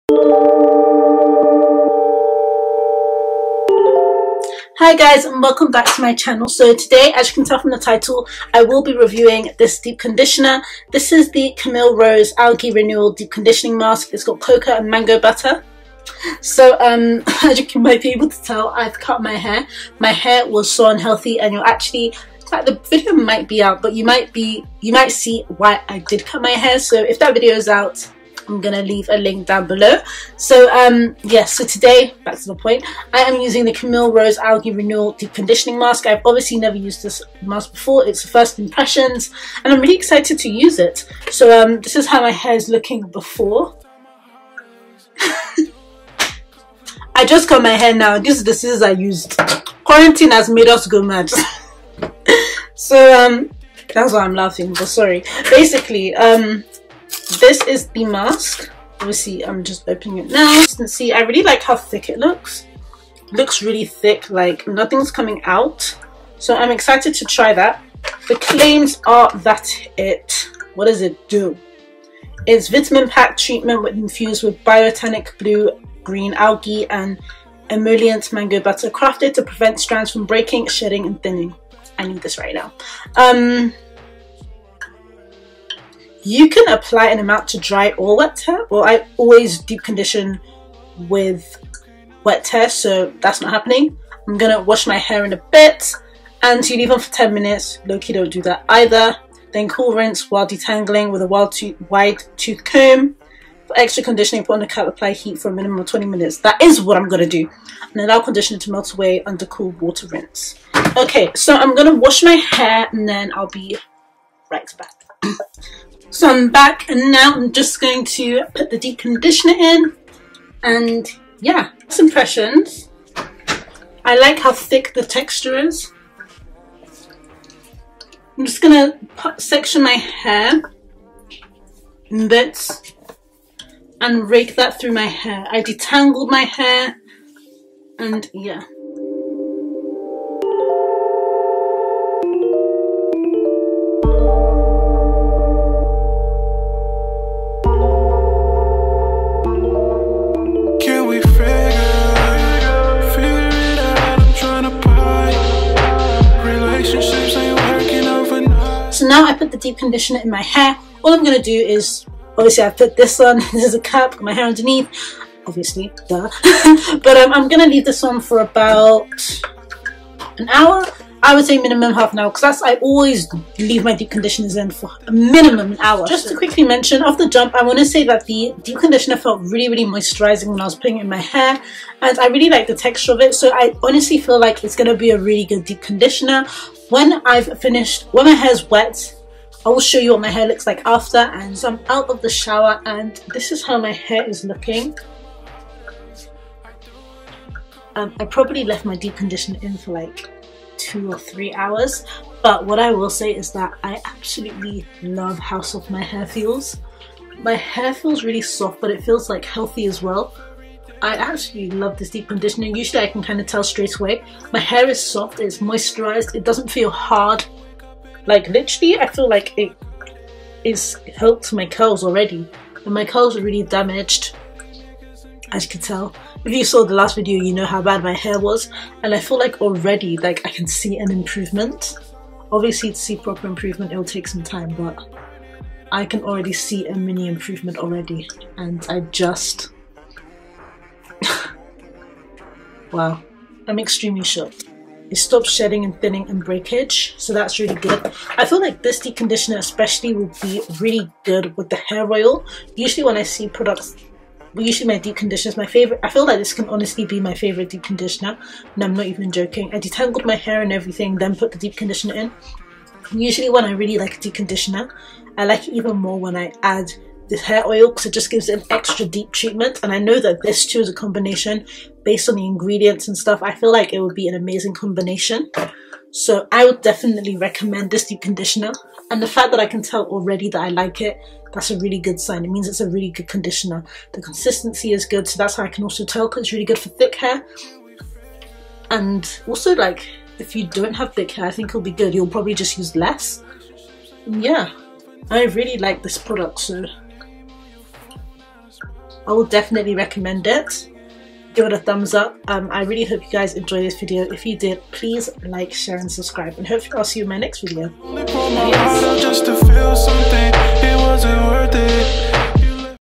Hi guys, and welcome back to my channel. So today, as you can tell from the title, I will be reviewing this deep conditioner. This is the Camille Rose Algae Renewal Deep Conditioning Mask. It's got cocoa and mango butter. So as you might be able to tell, I've cut my hair. My hair was so unhealthy, and you'll actually, the video might be out, but you might see why I did cut my hair. So if that video is out, I'm gonna leave a link down below. So yes, so today, back to the point, I am using the Camille Rose Algae Renewal Deep Conditioning Mask. I've obviously never used this mask before. It's the first impressions, and I'm really excited to use it. So this is how my hair is looking before. I just cut my hair now. This is the scissors I used. Quarantine has made us go mad. So that's why I'm laughing, but sorry. Basically, this is the mask. Obviously, I'm just opening it now. You can see, I really like how thick it looks. It looks really thick, like nothing's coming out. So I'm excited to try that. The claims are that what does it do? It's vitamin packed treatment infused with biotanic blue-green algae and emollient mango butter, crafted to prevent strands from breaking, shedding, and thinning. I need this right now. You can apply an amount to dry or wet hair. Well, I always deep condition with wet hair, so that's not happening. I'm gonna wash my hair in a bit, and you leave them for 10 minutes. Low-key, don't do that either. Then cool rinse while detangling with a wide tooth comb. For extra conditioning, put on a cap, apply heat for a minimum of 20 minutes. That is what I'm gonna do. And allow conditioner to melt away under cool water rinse. Okay, so I'm gonna wash my hair and then I'll be right back. So I'm back, and now I'm just going to put the deep conditioner in, and yeah, first impressions. I like how thick the texture is. I'm just gonna section my hair in bits and rake that through my hair. I detangled my hair, and yeah. So now I put the deep conditioner in my hair. All I'm going to do is, obviously I put this on, this is a cap, got my hair underneath, obviously, duh. But I'm going to leave this on for about an hour. I would say minimum half an hour, because I always leave my deep conditioners in for a minimum an hour. Just to quickly mention, off the jump, I want to say that the deep conditioner felt really, really moisturizing when I was putting it in my hair, and I really like the texture of it. So I honestly feel like it's going to be a really good deep conditioner. When I've finished, when my hair's wet, I will show you what my hair looks like after. And so I'm out of the shower, and this is how my hair is looking. I probably left my deep conditioner in for like 2 or 3 hours, but what I will say is that I absolutely love how soft my hair feels. My hair feels really soft, but it feels like healthy as well. I actually love this deep conditioner. Usually I can kind of tell straight away. My hair is soft, it's moisturized, it doesn't feel hard. Like literally I feel like it is helped my curls already, and my curls are really damaged, as you can tell. If you saw the last video, you know how bad my hair was, and I feel like already like I can see an improvement. Obviously to see proper improvement it will take some time, but I can already see a mini improvement already, and I just wow, I'm extremely shocked. It stops shedding and thinning and breakage, so that's really good. I feel like this deep conditioner especially will be really good with the hair oil. Usually when I see products, usually my deep conditioner is my favorite. I feel like this can honestly be my favorite deep conditioner, and I'm not even joking. I detangled my hair and everything, then put the deep conditioner in. Usually when I really like a deep conditioner, I like it even more when I add this hair oil, because it just gives it an extra deep treatment. And I know that this too is a combination based on the ingredients and stuff. I feel like it would be an amazing combination. So I would definitely recommend this deep conditioner, and the fact that I can tell already that I like it, that's a really good sign. It means it's a really good conditioner. The consistency is good, so that's how I can also tell, because it's really good for thick hair. And also, like, if you don't have thick hair, I think it'll be good. You'll probably just use less. And yeah, I really like this product. So I will definitely recommend it. Give it a thumbs up. I really hope you guys enjoyed this video. If you did, please like, share and subscribe, and hopefully I'll see you in my next video. Adios.